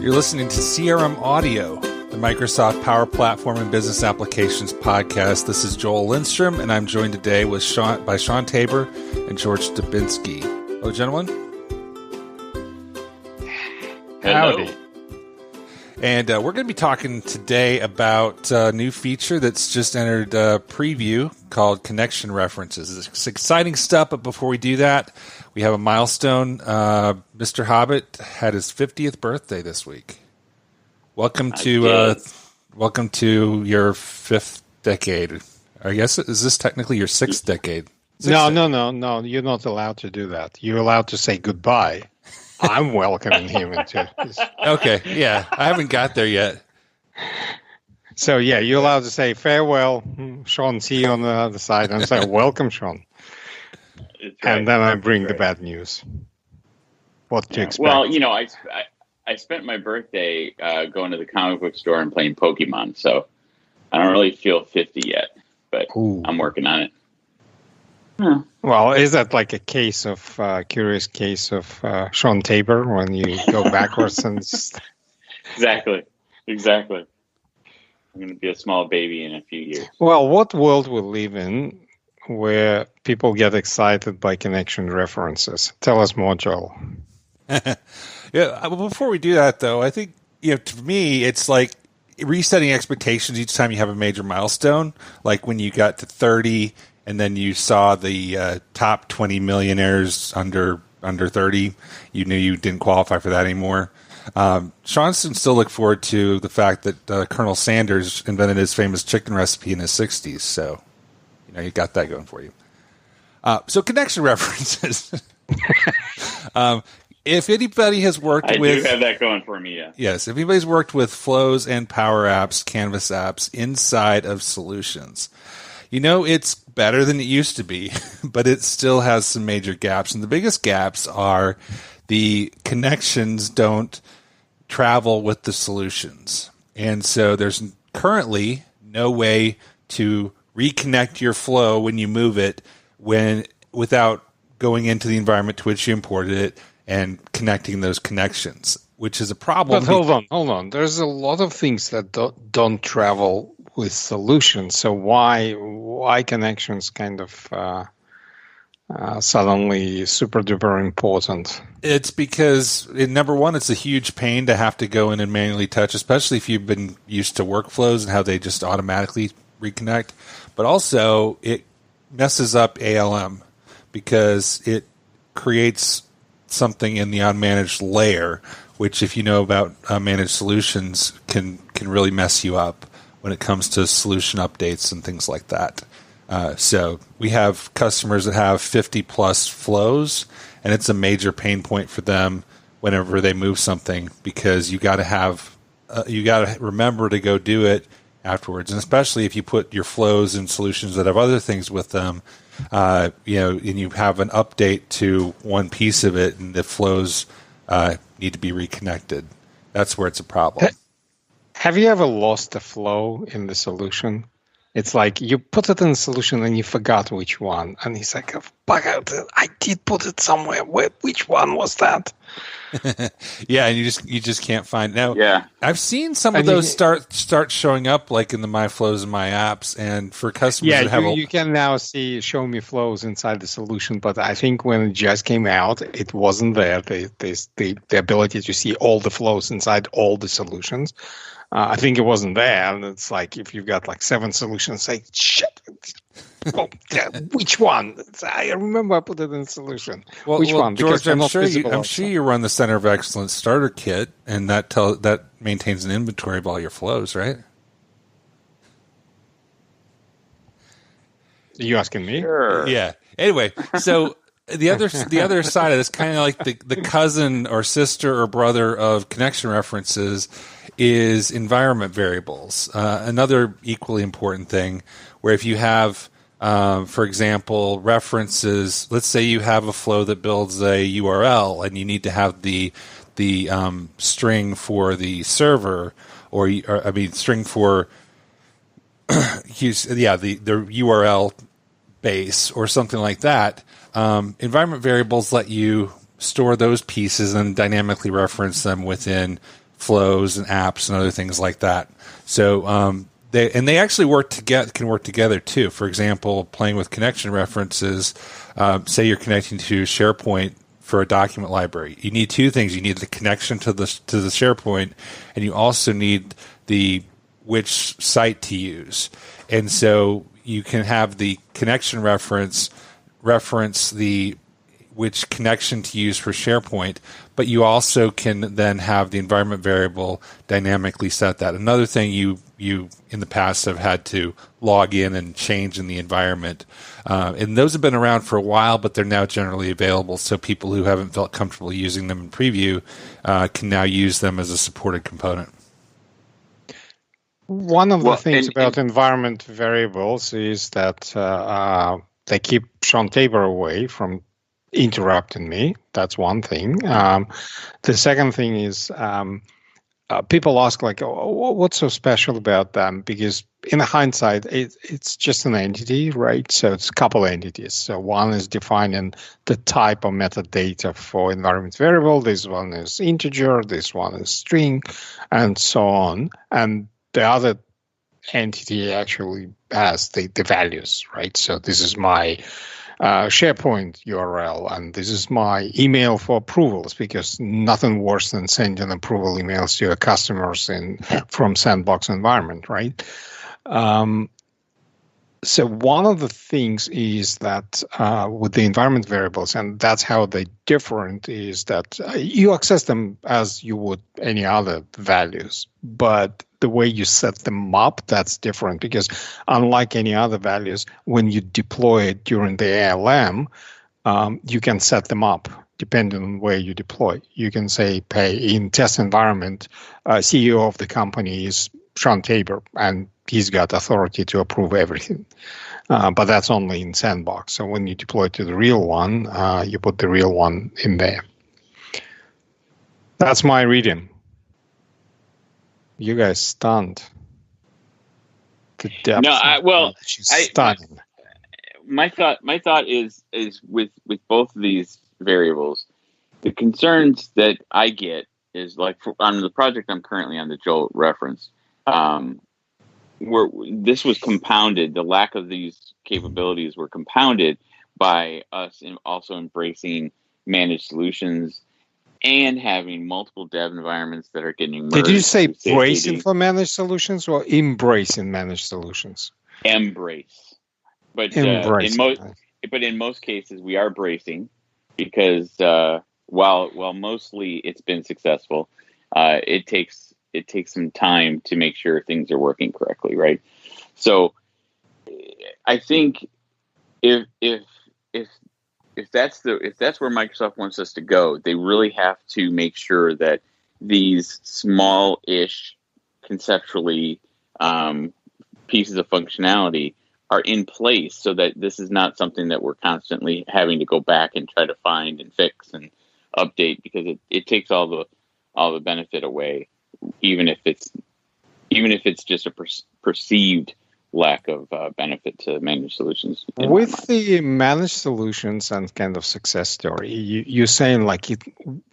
You're listening to CRM Audio, the Microsoft Power Platform and Business Applications podcast. This is Joel Lindstrom, and I'm joined today by Shawn Tabor and George Doubinski. Hello, gentlemen. Howdy. And we're going to be talking today about a new feature that's just entered preview called connection references. It's exciting stuff, but before we do that, we have a milestone. Mr. Hobbit had his 50th birthday this week. Welcome to your fifth decade. I guess, is this technically your sixth decade? No. You're not allowed to do that. You're allowed to say goodbye. I'm welcoming him into this. Okay, yeah. I haven't got there yet. So, yeah, you're allowed to say farewell, Shawn, see you on the other side, and say, welcome, Shawn. Right. And then I bring the bad news. What to expect? Well, you know, I spent my birthday going to the comic book store and playing Pokemon, so I don't really feel 50 yet, but I'm working on it. Huh. Well, is that like a curious case of Shawn Tabor when you go backwards and... Exactly. I'm going to be a small baby in a few years. Well, what world we live in where people get excited by connection references? Tell us more, Joel. Yeah. Well, before we do that, though, I think, to me, it's like resetting expectations each time you have a major milestone. Like when you got to 30, and then you saw the top 20 millionaires under 30, you knew you didn't qualify for that anymore. Shawn still look forward to the fact that Colonel Sanders invented his famous chicken recipe in his 60s. So, you got that going for you. So connection references. If anybody has worked I with... do have that going for me, yeah. Yes, if anybody's worked with flows and Power Apps, Canvas apps inside of solutions, it's better than it used to be, but it still has some major gaps. And the biggest gaps are the connections don't travel with the solutions. And so there's currently no way to reconnect your flow when you move it without going into the environment to which you imported it and connecting those connections, which is a problem. But hold on. There's a lot of things that don't travel with solutions. So why connections kind of suddenly super duper important? It's because, number one, it's a huge pain to have to go in and manually touch, especially if you've been used to workflows and how they just automatically reconnect. But also, it messes up ALM because it creates something in the unmanaged layer, which, if you know about managed solutions, can really mess you up when it comes to solution updates and things like that. So we have customers that have 50 plus flows, and it's a major pain point for them whenever they move something, because you got to remember to go do it afterwards. And especially if you put your flows in solutions that have other things with them, and you have an update to one piece of it, and the flows need to be reconnected. That's where it's a problem. Have you ever lost a flow in the solution? It's like you put it in the solution and you forgot which one. And it's like, I did put it somewhere. Which one was that? Yeah, and you just can't find. Now, yeah. I've seen some of those start showing up like in the My Flows and My Apps, and for customers that have you can now see show me flows inside the solution, but I think when it just came out, it wasn't there. The ability to see all the flows inside all the solutions. I think it wasn't there, and it's like if you've got like 7 solutions, say, shit, which one? I remember I put it in the solution. Which one? George, I'm sure you run the Center of Excellence starter kit, and that maintains an inventory of all your flows, right? Are you asking me? Sure. Yeah. Anyway, so the other side of this, kind of like the cousin or sister or brother of connection references, is environment variables. Another equally important thing, where if you have, for example, references, let's say you have a flow that builds a URL and you need to have the string for the server, string for the URL base or something like that. Environment variables let you store those pieces and dynamically reference them within flows and apps and other things like that. So they actually can work together too. For example, playing with connection references. Say you're connecting to SharePoint for a document library. You need two things. You need the connection to the SharePoint, and you also need which site to use. And so you can have the connection reference which connection to use for SharePoint, but you also can then have the environment variable dynamically set that. Another thing you in the past have had to log in and change in the environment. And those have been around for a while, but they're now generally available, so people who haven't felt comfortable using them in preview can now use them as a supported component. One of the things about environment variables is that they keep Shawn Tabor away from interrupting me. That's one thing. The second thing is people ask, like, oh, what's so special about them? Because in hindsight, it's just an entity, right? So it's a couple entities. So one is defining the type of metadata for environment variable. This one is integer. This one is string, and so on. And the other entity actually has the values, right? So this is my SharePoint URL, and this is my email for approvals, because nothing worse than sending approval emails to your customers from sandbox environment, right? So one of the things is that with the environment variables, and that's how they're different, is that you access them as you would any other values, but the way you set them up, that's different, because unlike any other values, when you deploy it during the ALM, you can set them up depending on where you deploy. You can say, in test environment, CEO of the company is Shawn Tabor, and he's got authority to approve everything. But that's only in sandbox. So when you deploy to the real one, you put the real one in there. That's my reading. You guys stunned. The depth. No, stunning. My thought is with both of these variables, the concerns that I get is, like, on the project I'm currently on, the Joel reference, where this was compounded. The lack of these capabilities were compounded by us also embracing managed solutions and having multiple dev environments that are getting merged. Did you say bracing for managed solutions or embracing managed solutions? Embrace. But in most cases we are bracing, because while mostly it's been successful, it takes some time to make sure things are working correctly, right? So I think if that's where Microsoft wants us to go, they really have to make sure that these small-ish, conceptually, pieces of functionality are in place, so that this is not something that we're constantly having to go back and try to find and fix and update, because it takes all the benefit away, even if it's just a perceived lack of benefit to managed solutions. With the managed solutions and kind of success story, you're saying, like,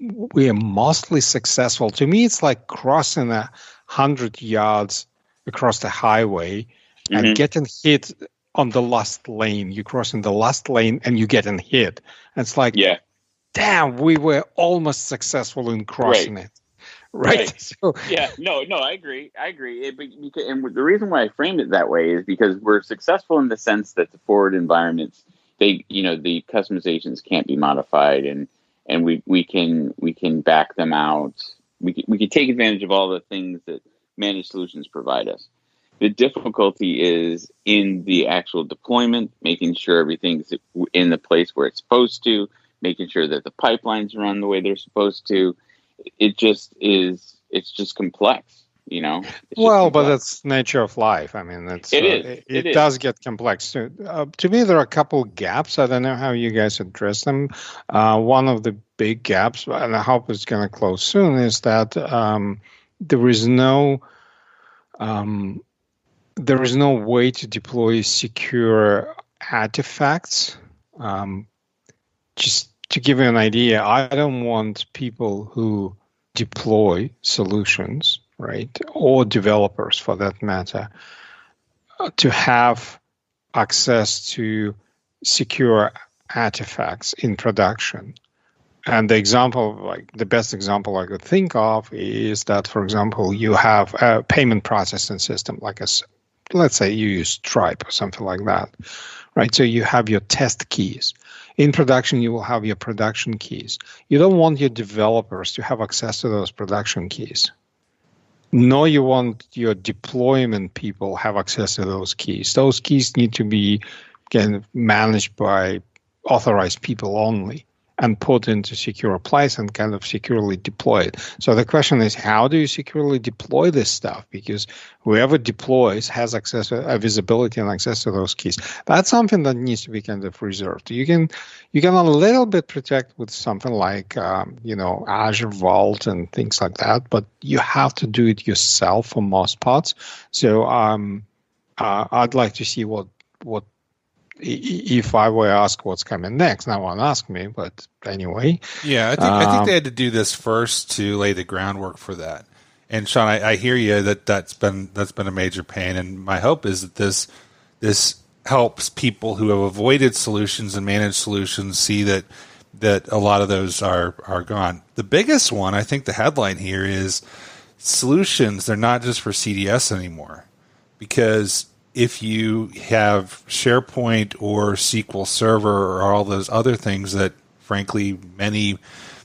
we are mostly successful. To me, it's like crossing 100 yards across the highway and getting hit on the last lane. You're crossing the last lane and you're getting hit. And it's like, damn, we were almost successful in crossing it. Right. So, I agree. And the reason why I framed it that way is because we're successful in the sense that the forward environments, the customizations can't be modified, and we can back them out. We can take advantage of all the things that managed solutions provide us. The difficulty is in the actual deployment, making sure everything's in the place where it's supposed to, making sure that the pipelines run the way they're supposed to. It's just complex, Well, but that's nature of life. I mean, it does get complex. To me, there are a couple gaps. I don't know how you guys address them. One of the big gaps, and I hope it's going to close soon, is that there is no way to deploy secure artifacts. Just to give you an idea, I don't want people who deploy solutions, right, or developers for that matter, to have access to secure artifacts in production. And the best example I could think of is that, for example, you have a payment processing system, let's say you use Stripe or something like that, right? So you have your test keys. In production, you will have your production keys. You don't want your developers to have access to those production keys. Nor you want your deployment people have access to those keys. Those keys need to be managed by authorized people only and put into secure place and kind of securely deploy it. So the question is, how do you securely deploy this stuff? Because whoever deploys has access, visibility and access to those keys. That's something that needs to be kind of reserved. You can a little bit protect with something like Azure Vault and things like that, but you have to do it yourself for most parts. So I'd like to see what if I were asked what's coming next. No one asked me, but anyway. Yeah, I think they had to do this first to lay the groundwork for that. And Shawn, I hear you that's been a major pain, and my hope is that this helps people who have avoided solutions and managed solutions see that a lot of those are gone. The biggest one, I think, the headline here is solutions. They're not just for CDS anymore, because if you have SharePoint or SQL Server or all those other things that, frankly, many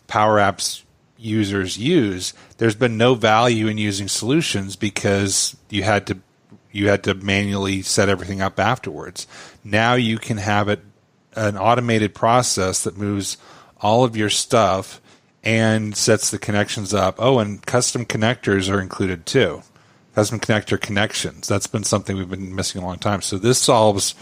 Power Apps users use, there's been no value in using solutions because you had to manually set everything up afterwards. Now you can have an automated process that moves all of your stuff and sets the connections up. Oh, and custom connectors are included too. Custom connector connections. That's been something we've been missing a long time. So this solves,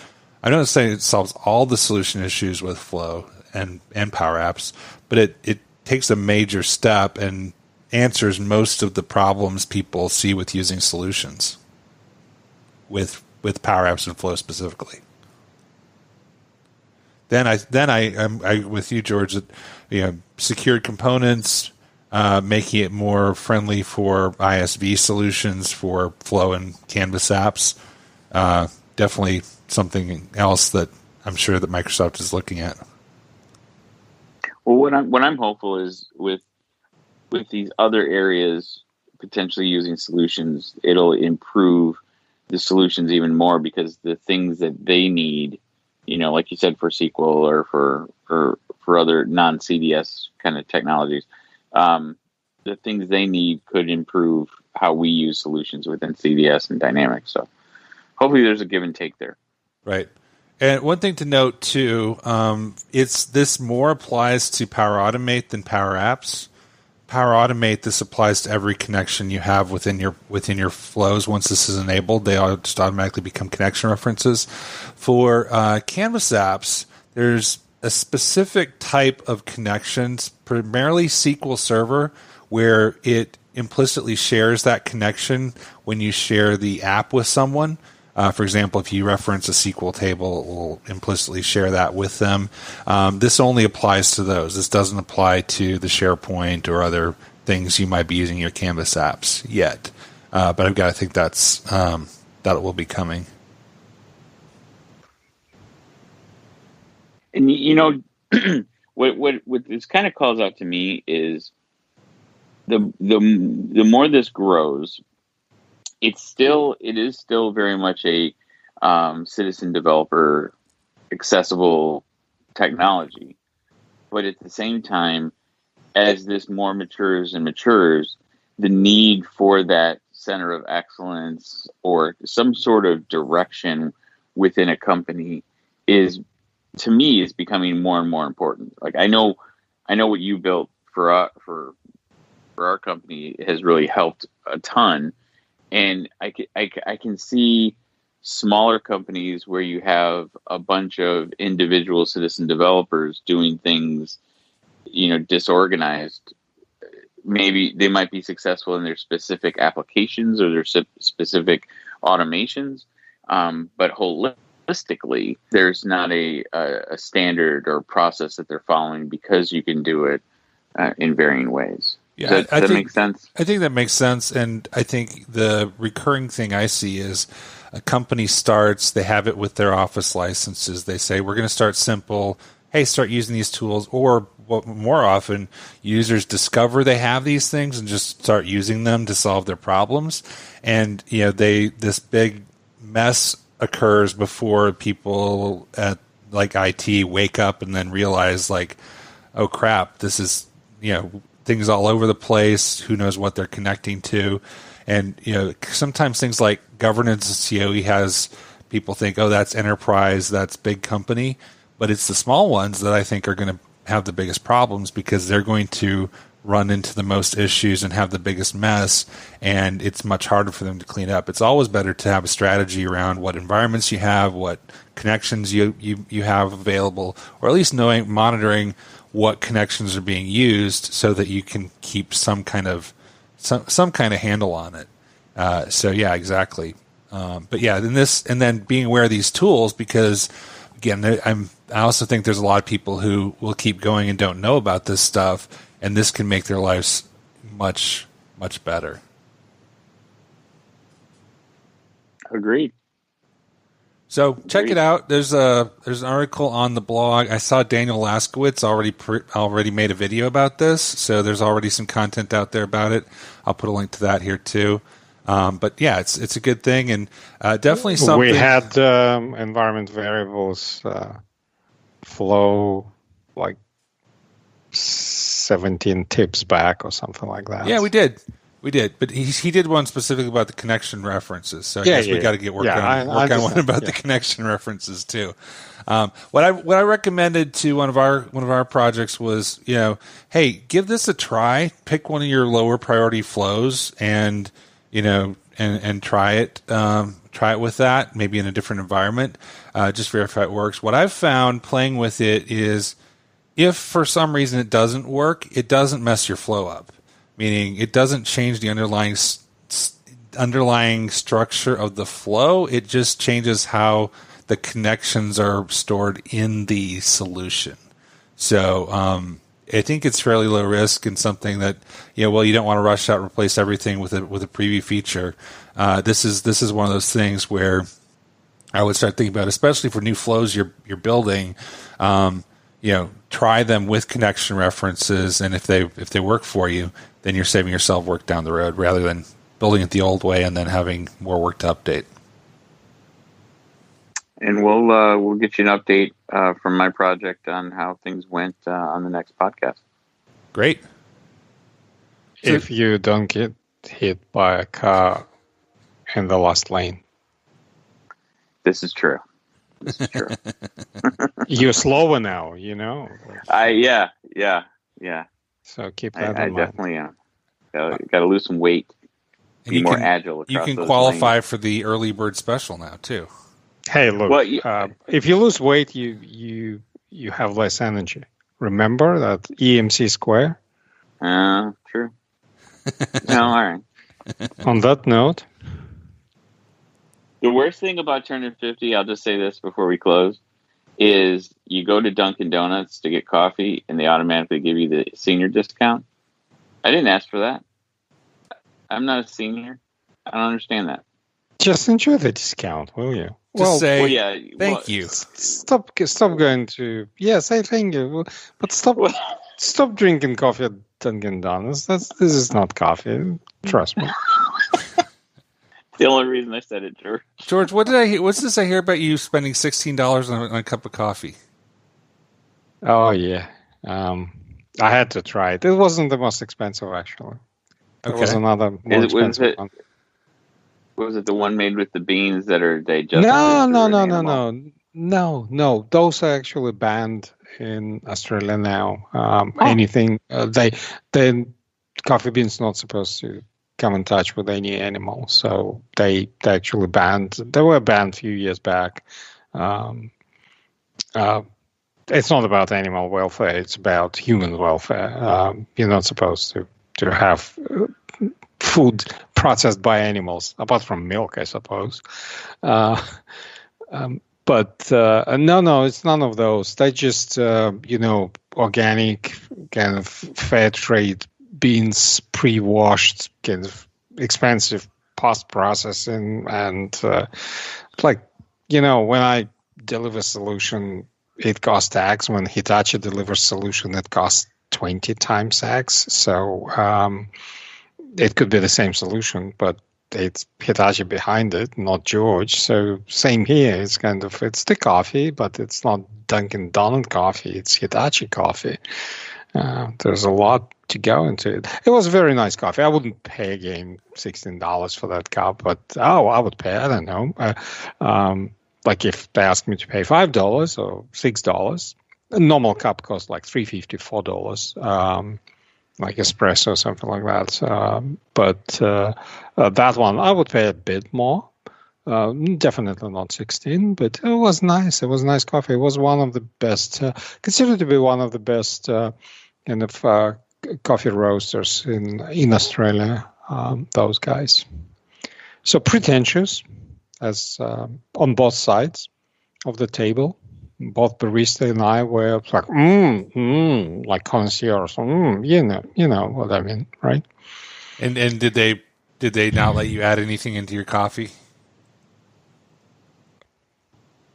I'm not saying it solves all the solution issues with Flow and Power Apps, but it takes a major step and answers most of the problems people see with using solutions with Power Apps and Flow specifically. Then I'm with you, George, that secured components, making it more friendly for ISV solutions for Flow and Canvas apps. Definitely something else that I'm sure that Microsoft is looking at. Well, what I'm hopeful is with these other areas potentially using solutions, it'll improve the solutions even more, because the things that they need, like you said, for SQL or for other non-CDS kind of technologies, the things they need could improve how we use solutions within CDS and Dynamics. So hopefully there's a give and take there. Right. And one thing to note too, this more applies to Power Automate than Power Apps. Power Automate, this applies to every connection you have within your flows. Once this is enabled, they all just automatically become connection references. For Canvas apps, there's a specific type of connections, primarily SQL Server, where it implicitly shares that connection when you share the app with someone. For example, if you reference a SQL table, it will implicitly share that with them. This only applies to those. This doesn't apply to the SharePoint or other things you might be using your Canvas apps yet. But I've got to think that will be coming. And what this kind of calls out to me is the more this grows, it is still very much a citizen developer accessible technology, but at the same time, as this more matures, the need for that center of excellence or some sort of direction within a company is becoming more and more important. Like I know what you built for our company has really helped a ton. And I can see smaller companies where you have a bunch of individual citizen developers doing things, disorganized. Maybe they might be successful in their specific applications or their specific automations, but holistically, there's not a standard or process that they're following because you can do it in varying ways. Yeah, Does that make sense? I think that makes sense, and I think the recurring thing I see is a company starts, they have it with their Office licenses. They say, we're going to start simple. Hey, start using these tools. Or more often, users discover they have these things and just start using them to solve their problems. And this big mess occurs before people at like IT wake up and then realize like, oh crap, this is things all over the place. Who knows what they're connecting to? And sometimes things like governance and COE has people think, oh, that's enterprise, that's big company, but it's the small ones that I think are going to have the biggest problems because they're going to run into the most issues and have the biggest mess, and it's much harder for them to clean up. It's always better to have a strategy around what environments you have, what connections you have available, or at least monitoring what connections are being used so that you can keep some kind of handle on it. So yeah, exactly. But yeah, and then being aware of these tools, because again, I also think there's a lot of people who will keep going and don't know about this stuff, and this can make their lives much, much better. Agreed. So check it out. There's an article on the blog. I saw Daniel Laskowitz already made a video about this, so there's already some content out there about it. I'll put a link to that here too. But yeah, it's a good thing, and definitely something. We had environment variables flow like 17 tips back or something like that. Yeah, we did. But he did one specifically about the connection references. So I guess we got to get work on one about the connection references too. What I recommended to one of our projects was, hey, give this a try. Pick one of your lower priority flows and and try it. Try it with that, maybe in a different environment. Just verify it works. What I've found playing with it is, if for some reason it doesn't work, it doesn't mess your flow up. Meaning it doesn't change the underlying structure of the flow. It just changes how the connections are stored in the solution. So I think it's fairly low risk and something that you don't want to rush out and replace everything with a preview feature. This is one of those things where I would start thinking about, especially for new flows you're building. Try them with connection references, and if they work for you, then you're saving yourself work down the road rather than building it the old way and then having more work to update. And we'll get you an update from my project on how things went on the next podcast. Great. If you don't get hit by a car in the last lane. This is true. You're slower now, Yeah. So keep that in mind. I definitely am. Got to lose some weight. Be more agile. You can qualify for the early bird special now too. Hey, look. Well, if you lose weight, you have less energy. Remember that EMC square. True. No, all right. On that note, the worst thing about turning 50, I'll just say this before we close, is you go to Dunkin' Donuts to get coffee and they automatically give you the senior discount. I didn't ask for that. I'm not a senior. I don't understand that. Just enjoy the discount, will you? Thank you. Stop going to say thank you, but stop drinking coffee at Dunkin' Donuts. This is not coffee. Trust me. The only reason I said it, George. George, what did I hear? What's this I hear about you spending $16 on a cup of coffee? Oh yeah, I had to try it. It wasn't the most expensive, actually. There was another more expensive one. Was it the one made with the beans that are digested? No. Those are actually banned in Australia now. Anything the coffee beans not supposed to come in touch with any animal, so they actually banned. They were banned a few years back. It's not about animal welfare; it's about human welfare. You're not supposed to have food processed by animals, apart from milk, I suppose. But no, it's none of those. They just organic kind of fair trade beans pre-washed, kind of expensive post-processing, and like, when I deliver solution, it costs X. When Hitachi delivers solution, it costs 20 times X. So it could be the same solution, but it's Hitachi behind it, not George. So same here. It's it's the coffee, but it's not Dunkin' Donut coffee. It's Hitachi coffee. There's a lot to go into it. It was a very nice coffee. I wouldn't pay again $16 for that cup, but I would pay. I don't know. Like if they asked me to pay $5 or $6, a normal cup costs like $3.50, $4. Like espresso or something like that. But that one, I would pay a bit more. Definitely not 16, but it was nice. It was nice coffee. It was one of the best, considered to be one of the best coffee roasters in Australia, those guys. So pretentious, as on both sides of the table. Both barista and I were like, like connoisseurs. You know what I mean, right? And did they not let you add anything into your coffee?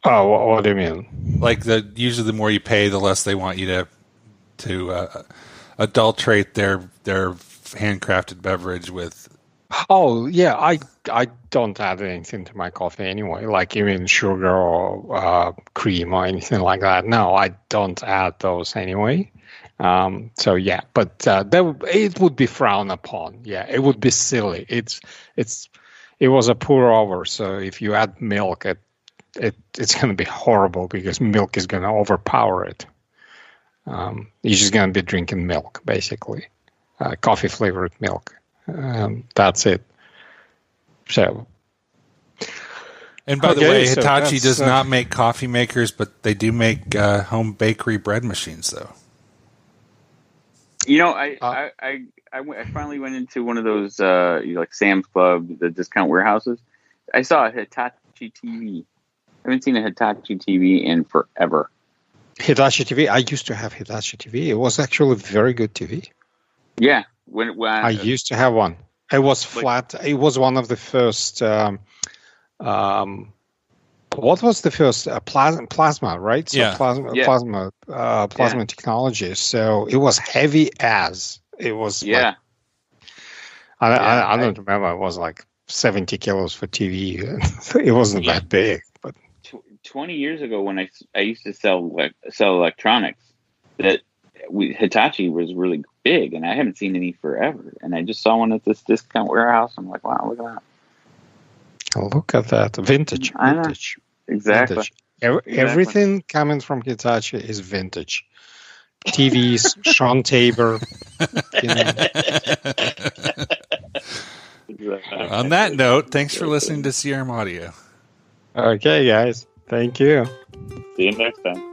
Oh, what do you mean? Like usually the more you pay, the less they want you to adulterate their handcrafted beverage with. Oh yeah, I don't add anything to my coffee anyway, like even sugar or cream or anything like that. No, I don't add those anyway. So yeah, but it would be frowned upon. Yeah, it would be silly. It was a pour over. So if you add milk, it's going to be horrible because milk is going to overpower it. You're just going to be drinking milk, basically, coffee flavored milk. That's it. So, and by the way, Hitachi does not make coffee makers, but they do make home bakery bread machines, though. I finally went into one of those like Sam's Club, the discount warehouses. I saw a Hitachi TV. I haven't seen a Hitachi TV in forever. Hitachi TV. I used to have Hitachi TV. It was actually a very good TV. Yeah. When I used to have one. It was flat. It was one of the first. What was the first plasma? Right. So yeah. Plasma technology. So it was heavy as it was. Yeah. I don't remember. It was like 70 kilos for TV. It wasn't that big, but 20 years ago when I used to sell electronics, that Hitachi was really big, and I haven't seen any forever. And I just saw one at this discount warehouse. I'm like, wow, look at that. Look at that. Vintage. Exactly. Vintage. Everything coming from Hitachi is vintage. TVs, Shawn Tabor. On that note, thanks for listening to CRM Audio. Okay, guys. Thank you. See you next time.